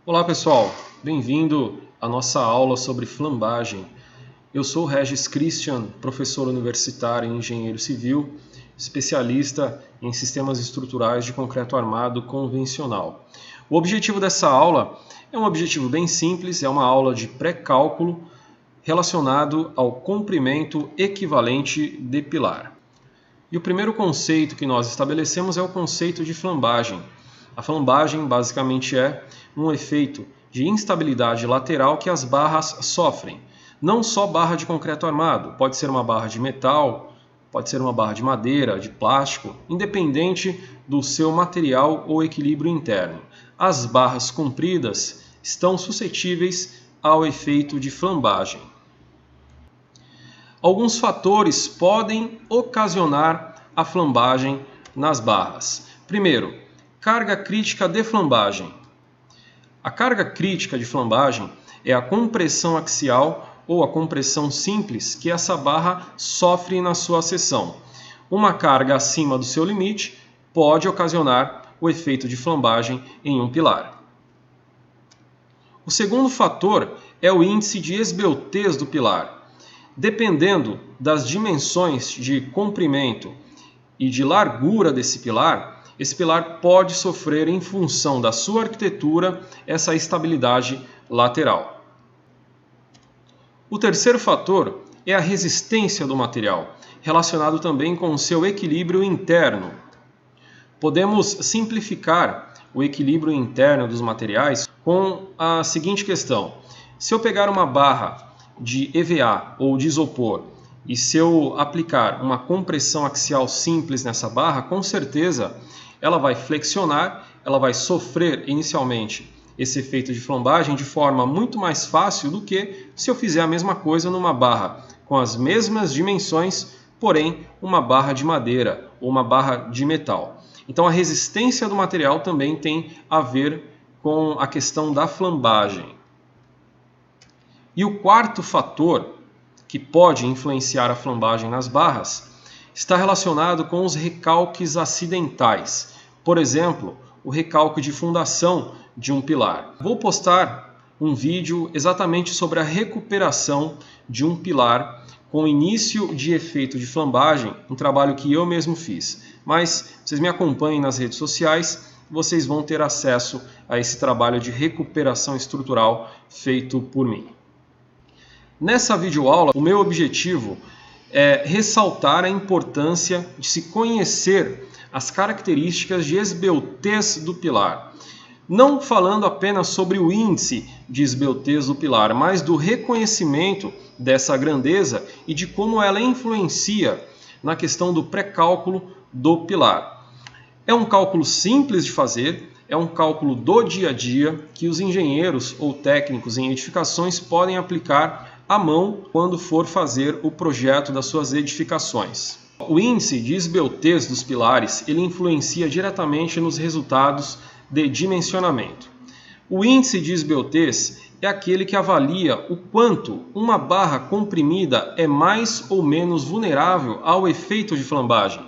Olá pessoal, bem-vindo à nossa aula sobre flambagem. Eu sou Regis Christian, professor universitário e engenheiro civil, especialista em sistemas estruturais de concreto armado convencional. O objetivo dessa aula é um objetivo bem simples, é uma aula de pré-cálculo relacionado ao comprimento equivalente de pilar. E o primeiro conceito que nós estabelecemos é o conceito de flambagem. A flambagem basicamente é um efeito de instabilidade lateral que as barras sofrem. Não só barra de concreto armado, pode ser uma barra de metal, pode ser uma barra de madeira, de plástico, independente do seu material ou equilíbrio interno. As barras compridas estão suscetíveis ao efeito de flambagem. Alguns fatores podem ocasionar a flambagem nas barras. Primeiro, carga crítica de flambagem. A carga crítica de flambagem é a compressão axial ou a compressão simples que essa barra sofre na sua seção. Uma carga acima do seu limite pode ocasionar o efeito de flambagem em um pilar. O segundo fator é o índice de esbeltez do pilar. Dependendo das dimensões de comprimento e de largura desse pilar, esse pilar pode sofrer, em função da sua arquitetura, essa estabilidade lateral. O terceiro fator é a resistência do material, relacionado também com o seu equilíbrio interno. Podemos simplificar o equilíbrio interno dos materiais com a seguinte questão. Se eu pegar uma barra de EVA ou de isopor e se eu aplicar uma compressão axial simples nessa barra, com certeza ela vai flexionar, ela vai sofrer inicialmente esse efeito de flambagem de forma muito mais fácil do que se eu fizer a mesma coisa numa barra com as mesmas dimensões, porém uma barra de madeira ou uma barra de metal. Então a resistência do material também tem a ver com a questão da flambagem. E o quarto fator que pode influenciar a flambagem nas barras está relacionado com os recalques acidentais. Por exemplo, o recalque de fundação de um pilar. Vou postar um vídeo exatamente sobre a recuperação de um pilar com início de efeito de flambagem, um trabalho que eu mesmo fiz. Mas vocês me acompanhem nas redes sociais, vocês vão ter acesso a esse trabalho de recuperação estrutural feito por mim. Nessa videoaula, o meu objetivo é ressaltar a importância de se conhecer as características de esbeltez do pilar. Não falando apenas sobre o índice de esbeltez do pilar, mas do reconhecimento dessa grandeza e de como ela influencia na questão do pré-cálculo do pilar. É um cálculo simples de fazer, é um cálculo do dia a dia que os engenheiros ou técnicos em edificações podem aplicar à mão quando for fazer o projeto das suas edificações. O índice de esbeltez dos pilares ele influencia diretamente nos resultados de dimensionamento. O índice de esbeltez é aquele que avalia o quanto uma barra comprimida é mais ou menos vulnerável ao efeito de flambagem.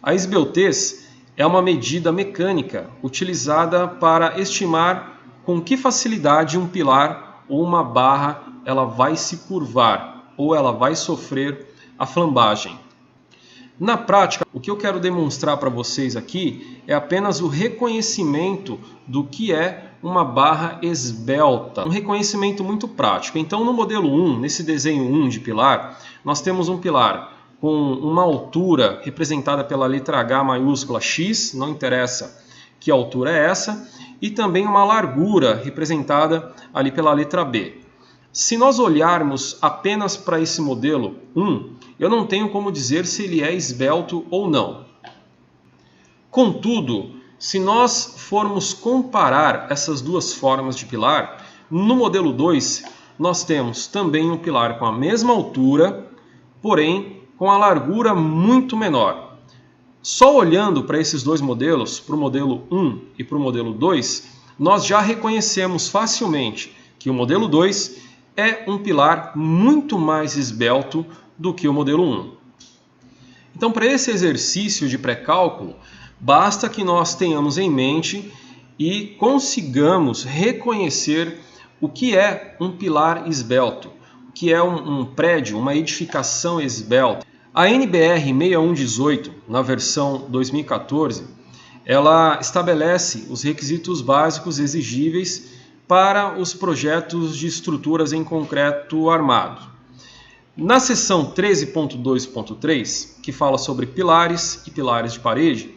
A esbeltez é uma medida mecânica utilizada para estimar com que facilidade um pilar ou uma barra ela vai se curvar ou ela vai sofrer a flambagem. Na prática, o que eu quero demonstrar para vocês aqui é apenas o reconhecimento do que é uma barra esbelta. Um reconhecimento muito prático. Então, no modelo 1, nesse desenho 1 de pilar, nós temos um pilar com uma altura representada pela letra H maiúscula X, não interessa que altura é essa, e também uma largura representada ali pela letra B. Se nós olharmos apenas para esse modelo 1, eu não tenho como dizer se ele é esbelto ou não. Contudo, se nós formos comparar essas duas formas de pilar, no modelo 2 nós temos também um pilar com a mesma altura, porém com a largura muito menor. Só olhando para esses dois modelos, para o modelo 1 e para o modelo 2, nós já reconhecemos facilmente que o modelo 2 é um pilar muito mais esbelto do que o modelo 1. Então, para esse exercício de pré-cálculo, basta que nós tenhamos em mente e consigamos reconhecer o que é um pilar esbelto, o que é um prédio, uma edificação esbelta. A NBR 6118, na versão 2014, ela estabelece os requisitos básicos exigíveis para os projetos de estruturas em concreto armado. Na seção 13.2.3, que fala sobre pilares e pilares de parede,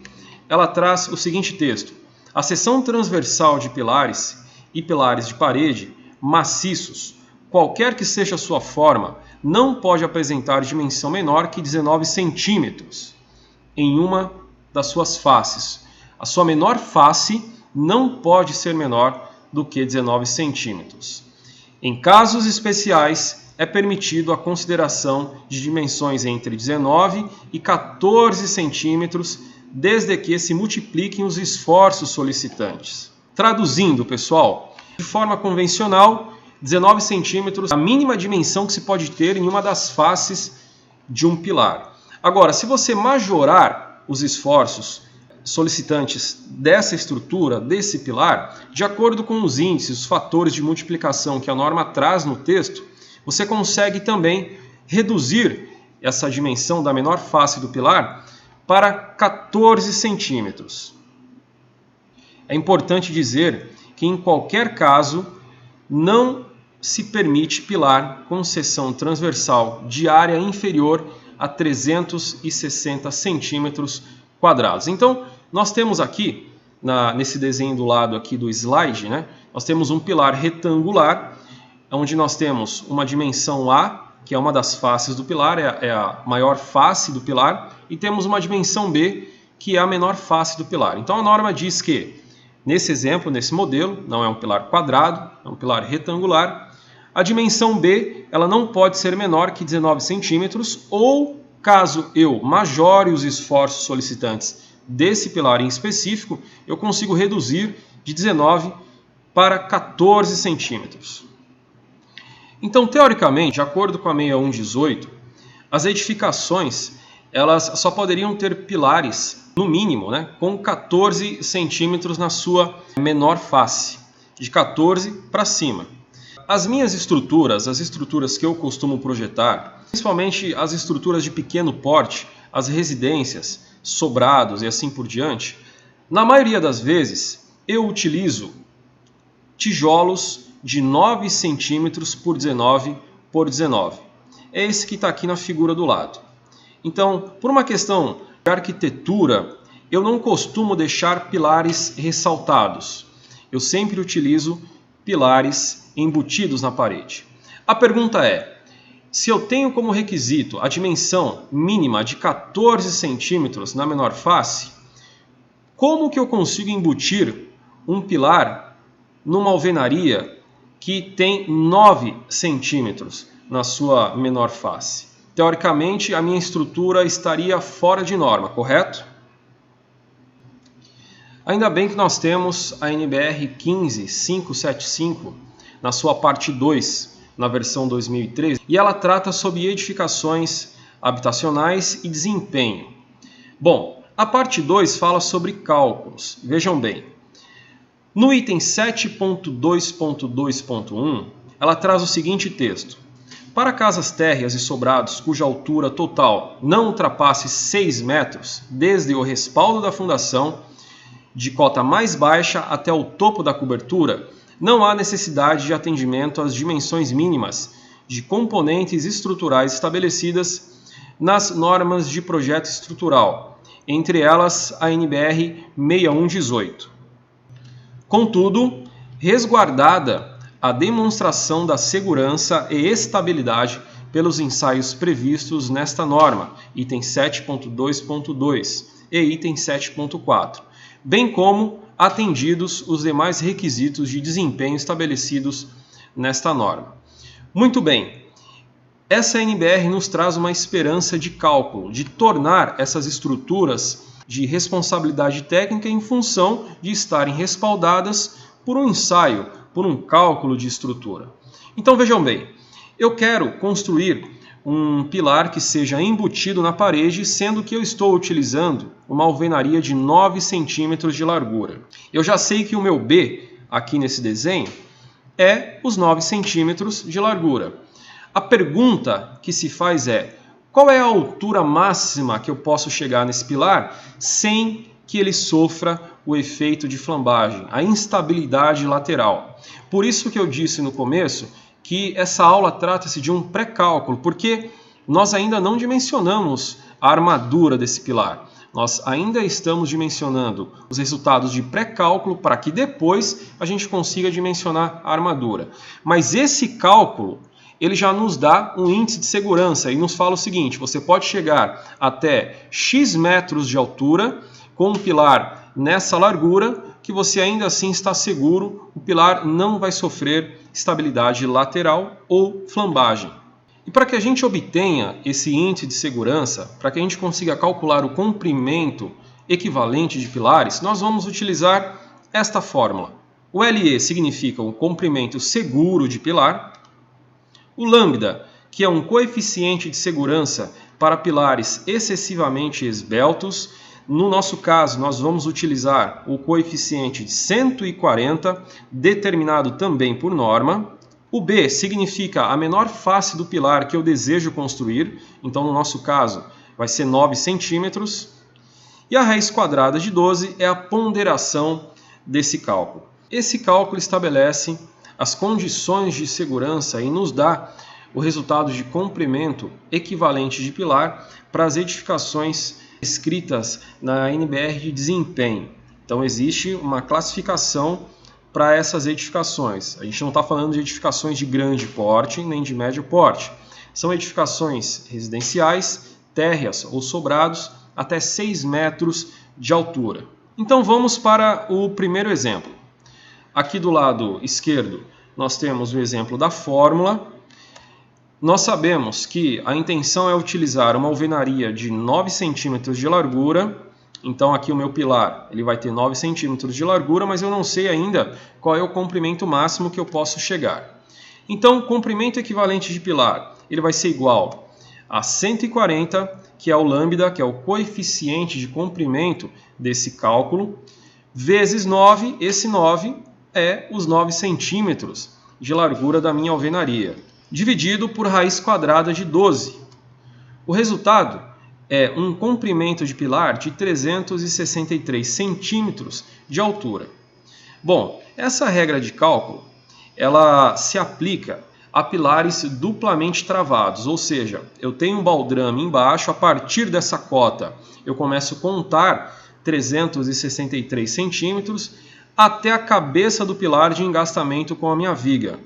ela traz o seguinte texto: a seção transversal de pilares e pilares de parede maciços, qualquer que seja a sua forma, não pode apresentar dimensão menor que 19 centímetros em uma das suas faces. A sua menor face não pode ser menor do que 19 centímetros. Em casos especiais, é permitido a consideração de dimensões entre 19 e 14 centímetros, desde que se multipliquem os esforços solicitantes. Traduzindo, pessoal, de forma convencional, 19 centímetros é a mínima dimensão que se pode ter em uma das faces de um pilar. Agora, se você majorar os esforços solicitantes dessa estrutura, desse pilar, de acordo com os índices, os fatores de multiplicação que a norma traz no texto, você consegue também reduzir essa dimensão da menor face do pilar para 14 centímetros. É importante dizer que, em qualquer caso, não se permite pilar com seção transversal de área inferior a 360 centímetros quadrados. Então, nós temos aqui, nesse desenho do lado aqui do slide, nós temos um pilar retangular, onde nós temos uma dimensão A, que é uma das faces do pilar, é a maior face do pilar, e temos uma dimensão B, que é a menor face do pilar. Então a norma diz que, nesse exemplo, nesse modelo, não é um pilar quadrado, é um pilar retangular, a dimensão B ela não pode ser menor que 19 centímetros, ou, caso eu majore os esforços solicitantes desse pilar em específico, eu consigo reduzir de 19 para 14 centímetros. Então, teoricamente, de acordo com a 6118, as edificações elas só poderiam ter pilares, no mínimo, com 14 centímetros na sua menor face, de 14 para cima. As minhas estruturas, as estruturas que eu costumo projetar, principalmente as estruturas de pequeno porte, as residências, sobrados e assim por diante, na maioria das vezes eu utilizo tijolos de 9 centímetros por 19 por 19. É esse que está aqui na figura do lado. Então, por uma questão de arquitetura, eu não costumo deixar pilares ressaltados. Eu sempre utilizo pilares embutidos na parede. A pergunta é, se eu tenho como requisito a dimensão mínima de 14 centímetros na menor face, como que eu consigo embutir um pilar numa alvenaria que tem 9 centímetros na sua menor face? Teoricamente, a minha estrutura estaria fora de norma, correto? Ainda bem que nós temos a NBR 15575 na sua parte 2, na versão 2013, e ela trata sobre edificações habitacionais e desempenho. Bom, a parte 2 fala sobre cálculos. Vejam bem, no item 7.2.2.1, ela traz o seguinte texto: para casas térreas e sobrados cuja altura total não ultrapasse 6 metros, desde o respaldo da fundação, de cota mais baixa até o topo da cobertura, não há necessidade de atendimento às dimensões mínimas de componentes estruturais estabelecidas nas normas de projeto estrutural, entre elas a NBR 6118. Contudo, resguardada a demonstração da segurança e estabilidade pelos ensaios previstos nesta norma, item 7.2.2 e item 7.4, bem como atendidos os demais requisitos de desempenho estabelecidos nesta norma. Muito bem, essa NBR nos traz uma esperança de cálculo, de tornar essas estruturas de responsabilidade técnica em função de estarem respaldadas por um ensaio, por um cálculo de estrutura. Então vejam bem, eu quero construir um pilar que seja embutido na parede, sendo que eu estou utilizando uma alvenaria de 9 centímetros de largura. Eu já sei que o meu B, aqui nesse desenho, é os 9 centímetros de largura. A pergunta que se faz é: qual é a altura máxima que eu posso chegar nesse pilar sem que ele sofra o efeito de flambagem, a instabilidade lateral? Por isso que eu disse no começo que essa aula trata-se de um pré-cálculo, porque nós ainda não dimensionamos a armadura desse pilar. Nós ainda estamos dimensionando os resultados de pré-cálculo para que depois a gente consiga dimensionar a armadura. Mas esse cálculo, ele já nos dá um índice de segurança e nos fala o seguinte: você pode chegar até X metros de altura com um pilar nessa largura, que você ainda assim está seguro, o pilar não vai sofrer estabilidade lateral ou flambagem. E para que a gente obtenha esse índice de segurança, para que a gente consiga calcular o comprimento equivalente de pilares, nós vamos utilizar esta fórmula. O LE significa o comprimento seguro de pilar, o lambda, que é um coeficiente de segurança para pilares excessivamente esbeltos. No nosso caso, nós vamos utilizar o coeficiente de 140, determinado também por norma. O B significa a menor face do pilar que eu desejo construir, então no nosso caso vai ser 9 centímetros. E a raiz quadrada de 12 é a ponderação desse cálculo. Esse cálculo estabelece as condições de segurança e nos dá o resultado de comprimento equivalente de pilar para as edificações escritas na NBR de desempenho. Então existe uma classificação para essas edificações. A gente não está falando de edificações de grande porte nem de médio porte. São edificações residenciais, térreas ou sobrados até 6 metros de altura. Então vamos para o primeiro exemplo. Aqui do lado esquerdo nós temos o exemplo da fórmula. Nós sabemos que a intenção é utilizar uma alvenaria de 9 centímetros de largura. Então aqui o meu pilar ele vai ter 9 centímetros de largura, mas eu não sei ainda qual é o comprimento máximo que eu posso chegar. Então o comprimento equivalente de pilar ele vai ser igual a 140, que é o lambda, que é o coeficiente de comprimento desse cálculo, vezes 9, esse 9 é os 9 centímetros de largura da minha alvenaria, dividido por raiz quadrada de 12. O resultado é um comprimento de pilar de 363 centímetros de altura. Bom, essa regra de cálculo ela se aplica a pilares duplamente travados, ou seja, eu tenho um baldrame embaixo, a partir dessa cota eu começo a contar 363 centímetros até a cabeça do pilar de engastamento com a minha viga.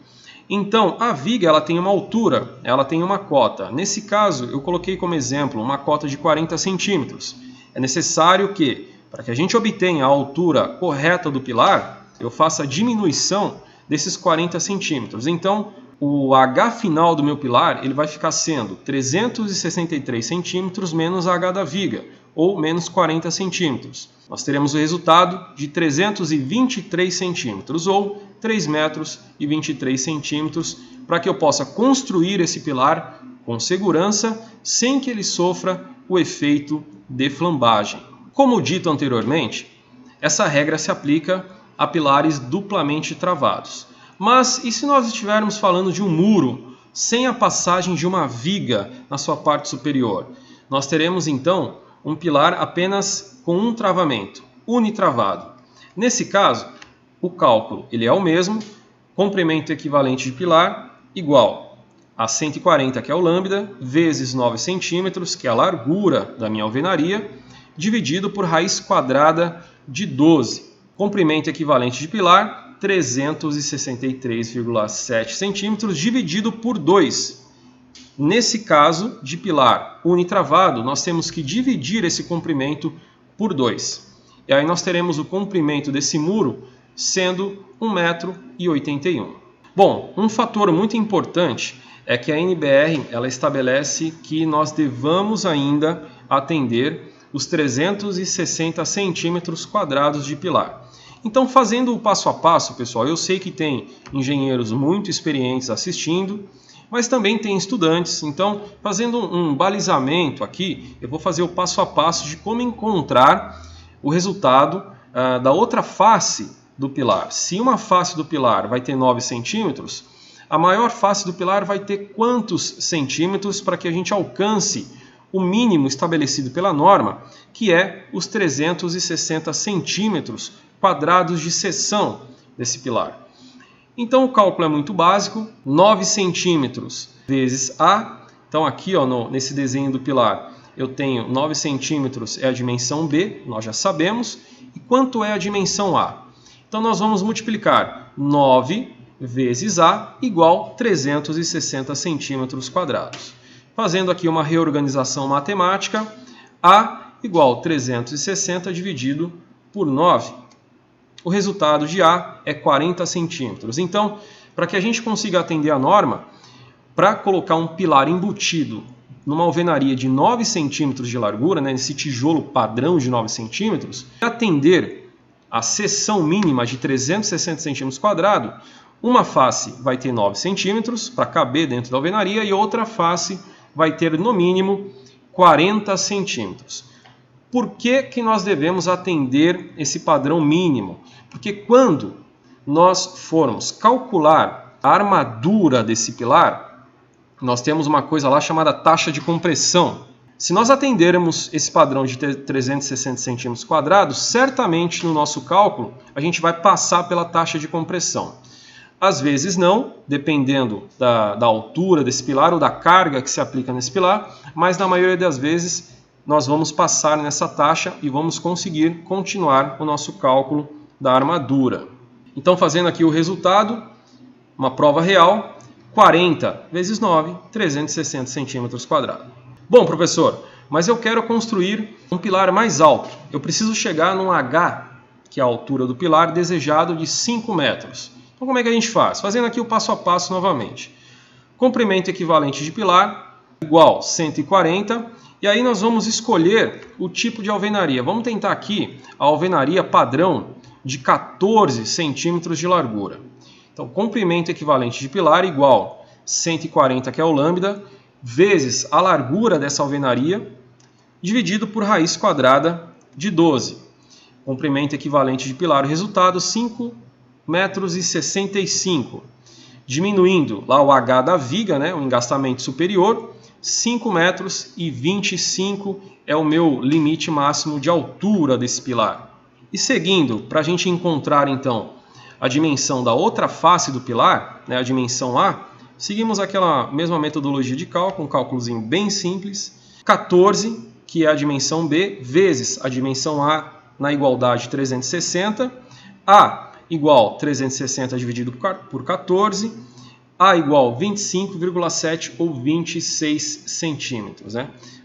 Então, a viga ela tem uma altura, ela tem uma cota. Nesse caso, eu coloquei como exemplo uma cota de 40 centímetros. É necessário que, para que a gente obtenha a altura correta do pilar, eu faça a diminuição desses 40 centímetros. Então, o H final do meu pilar ele vai ficar sendo 363 centímetros menos a H da viga, ou menos 40 centímetros. Nós teremos o resultado de 323 centímetros, ou 3 metros e 23 centímetros, para que eu possa construir esse pilar com segurança, sem que ele sofra o efeito de flambagem. Como dito anteriormente, essa regra se aplica a pilares duplamente travados. Mas e se nós estivermos falando de um muro sem a passagem de uma viga na sua parte superior? Nós teremos então um pilar apenas com um travamento, unitravado. Nesse caso, o cálculo ele é o mesmo, comprimento equivalente de pilar igual a 140, que é o lambda, vezes 9 centímetros, que é a largura da minha alvenaria, dividido por raiz quadrada de 12. Comprimento equivalente de pilar, 363,7 centímetros, dividido por 2. Nesse caso de pilar unitravado, nós temos que dividir esse comprimento por 2. E aí nós teremos o comprimento desse muro sendo 1,81 m. Bom, um fator muito importante é que a NBR ela estabelece que nós devamos ainda atender os 360 centímetros quadrados de pilar. Então, fazendo o passo a passo, pessoal, eu sei que tem engenheiros muito experientes assistindo, mas também tem estudantes. Então, fazendo um balizamento aqui, eu vou fazer o passo a passo de como encontrar o resultado da outra face do pilar. Se uma face do pilar vai ter 9 centímetros, a maior face do pilar vai ter quantos centímetros para que a gente alcance o mínimo estabelecido pela norma, que é os 360 centímetros quadrados de seção desse pilar. Então o cálculo é muito básico, 9 centímetros vezes A. Então aqui nesse desenho do pilar eu tenho 9 centímetros é a dimensão B, nós já sabemos. E quanto é a dimensão A? Então nós vamos multiplicar 9 vezes A igual 360 centímetros quadrados. Fazendo aqui uma reorganização matemática, A igual 360 dividido por 9. O resultado de A é 40 centímetros. Então, para que a gente consiga atender a norma, para colocar um pilar embutido numa alvenaria de 9 centímetros de largura, nesse tijolo padrão de 9 centímetros, para atender a seção mínima de 360 centímetros quadrados, uma face vai ter 9 centímetros para caber dentro da alvenaria e outra face vai ter no mínimo 40 centímetros. Por que nós devemos atender esse padrão mínimo? Porque quando nós formos calcular a armadura desse pilar, nós temos uma coisa lá chamada taxa de compressão. Se nós atendermos esse padrão de 360 centímetros quadrados, certamente no nosso cálculo a gente vai passar pela taxa de compressão. Às vezes não, dependendo da altura desse pilar ou da carga que se aplica nesse pilar, mas na maioria das vezes nós vamos passar nessa taxa e vamos conseguir continuar o nosso cálculo da armadura. Então, fazendo aqui o resultado, uma prova real, 40 vezes 9, 360 centímetros quadrados. Bom, professor, mas eu quero construir um pilar mais alto. Eu preciso chegar num H, que é a altura do pilar, desejado de 5 metros. Então, como é que a gente faz? Fazendo aqui o passo a passo novamente. Comprimento equivalente de pilar igual 140. E aí nós vamos escolher o tipo de alvenaria. Vamos tentar aqui a alvenaria padrão de 14 centímetros de largura. Então, comprimento equivalente de pilar igual 140, que é o lambda, vezes a largura dessa alvenaria, dividido por raiz quadrada de 12. Comprimento equivalente de pilar, o resultado 5,65 metros. Diminuindo lá o H da viga, o engastamento superior, 5,25 metros é o meu limite máximo de altura desse pilar. E seguindo, para a gente encontrar então a dimensão da outra face do pilar, a dimensão A, seguimos aquela mesma metodologia de cálculo, um cálculozinho bem simples. 14, que é a dimensão B, vezes a dimensão A na igualdade 360. A igual 360 dividido por 14. A igual 25,7 ou 26 centímetros.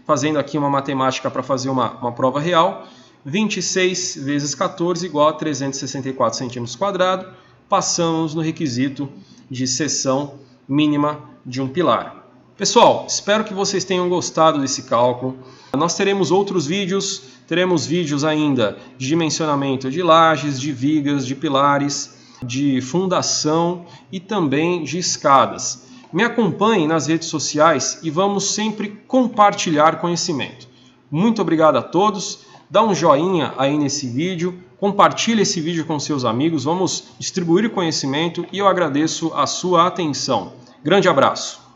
Fazendo aqui uma matemática para fazer uma prova real, 26 vezes 14 igual a 364 centímetros quadrados. Passamos no requisito de seção mínima de um pilar. Pessoal, espero que vocês tenham gostado desse cálculo. Nós teremos outros vídeos, teremos vídeos ainda de dimensionamento de lajes, de vigas, de pilares, de fundação e também de escadas. Me acompanhem nas redes sociais e vamos sempre compartilhar conhecimento. Muito obrigado a todos, dá um joinha aí nesse vídeo, compartilhe esse vídeo com seus amigos, vamos distribuir conhecimento e eu agradeço a sua atenção. Grande abraço!